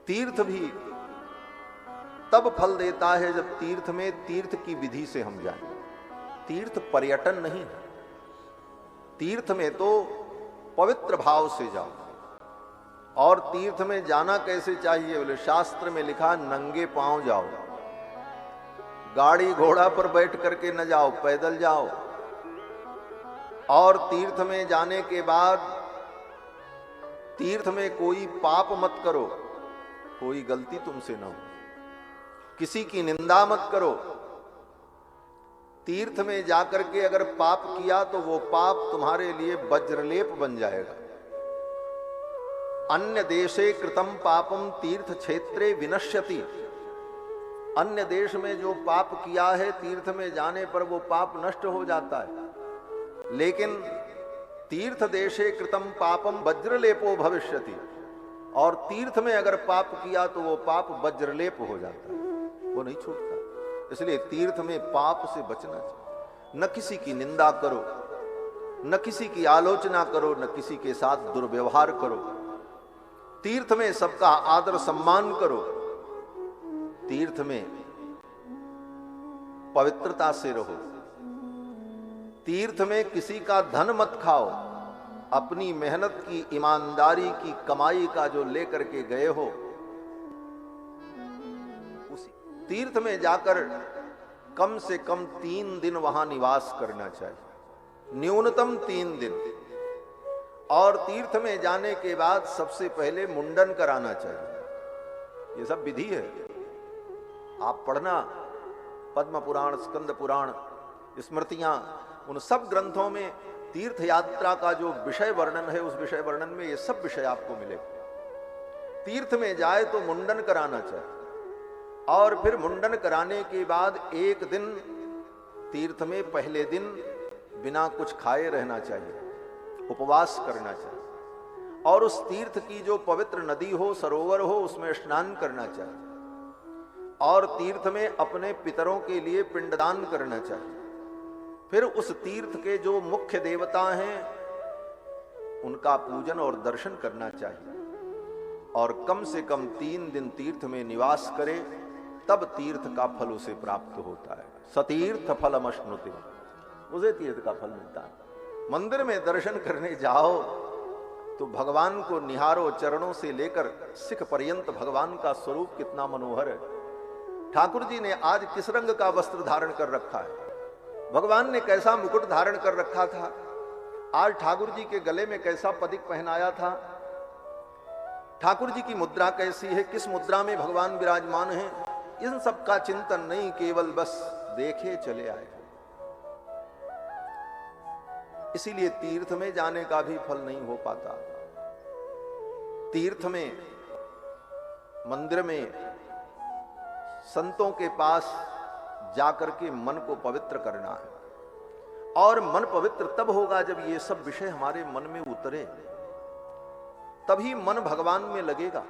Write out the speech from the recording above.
तीर्थ भी तब फल देता है जब तीर्थ में तीर्थ की विधि से हम जाएं। तीर्थ पर्यटन नहीं है, तीर्थ में तो पवित्र भाव से जाओ। और तीर्थ में जाना कैसे चाहिए? बोले शास्त्र में लिखा, नंगे पांव जाओ, गाड़ी घोड़ा पर बैठ करके न जाओ, पैदल जाओ। और तीर्थ में जाने के बाद तीर्थ में कोई पाप मत करो, कोई गलती तुमसे न हो, किसी की निंदा मत करो। तीर्थ में जाकर के अगर पाप किया तो वो पाप तुम्हारे लिए वज्रलेप बन जाएगा। अन्य देशे कृतम पापम तीर्थ क्षेत्रे विनश्यति। अन्य देश में जो पाप किया है तीर्थ में जाने पर वो पाप नष्ट हो जाता है, लेकिन तीर्थ देशे कृतम पापम वज्रलेपो भविष्यति। और तीर्थ में अगर पाप किया तो वो पाप वज्रलेप हो जाता है, वो नहीं छूटता। इसलिए तीर्थ में पाप से बचना चाहिए। न किसी की निंदा करो, न किसी की आलोचना करो, न किसी के साथ दुर्व्यवहार करो। तीर्थ में सबका आदर सम्मान करो। तीर्थ में पवित्रता से रहो। तीर्थ में किसी का धन मत खाओ। अपनी मेहनत की, ईमानदारी की कमाई का जो लेकर के गए हो, उसी तीर्थ में जाकर कम से कम 3 दिन वहां निवास करना चाहिए, न्यूनतम 3 दिन। और तीर्थ में जाने के बाद सबसे पहले मुंडन कराना चाहिए। ये सब विधि है, आप पढ़ना। पद्म पुराण, स्कंद पुराण, स्मृतियां, उन सब ग्रंथों में तीर्थ यात्रा का जो विषय वर्णन है, उस विषय वर्णन में ये सब विषय आपको मिलेगा। तीर्थ में जाए तो मुंडन कराना चाहिए। और फिर मुंडन कराने के बाद 1 दिन तीर्थ में पहले दिन बिना कुछ खाए रहना चाहिए, उपवास करना चाहिए। और उस तीर्थ की जो पवित्र नदी हो, सरोवर हो, उसमें स्नान करना चाहिए। और तीर्थ में अपने पितरों के लिए पिंडदान करना चाहिए। फिर उस तीर्थ के जो मुख्य देवता हैं उनका पूजन और दर्शन करना चाहिए। और कम से कम 3 दिन तीर्थ में निवास करे, तब तीर्थ का फल उसे प्राप्त होता है। सतीर्थ फलमश्नुते, उसे तीर्थ का फल मिलता है। मंदिर में दर्शन करने जाओ तो भगवान को निहारो, चरणों से लेकर सिख पर्यंत भगवान का स्वरूप कितना मनोहर है। ठाकुर जी ने आज किस रंग का वस्त्र धारण कर रखा है, भगवान ने कैसा मुकुट धारण कर रखा था, आज ठाकुर जी के गले में कैसा पदिक पहनाया था, ठाकुर जी की मुद्रा कैसी है, किस मुद्रा में भगवान विराजमान हैं, इन सब का चिंतन नहीं, केवल बस देखे चले आए। इसीलिए तीर्थ में जाने का भी फल नहीं हो पाता। तीर्थ में, मंदिर में, संतों के पास जाकर के मन को पवित्र करना है। और मन पवित्र तब होगा जब ये सब विषय हमारे मन में उतरे, तभी मन भगवान में लगेगा।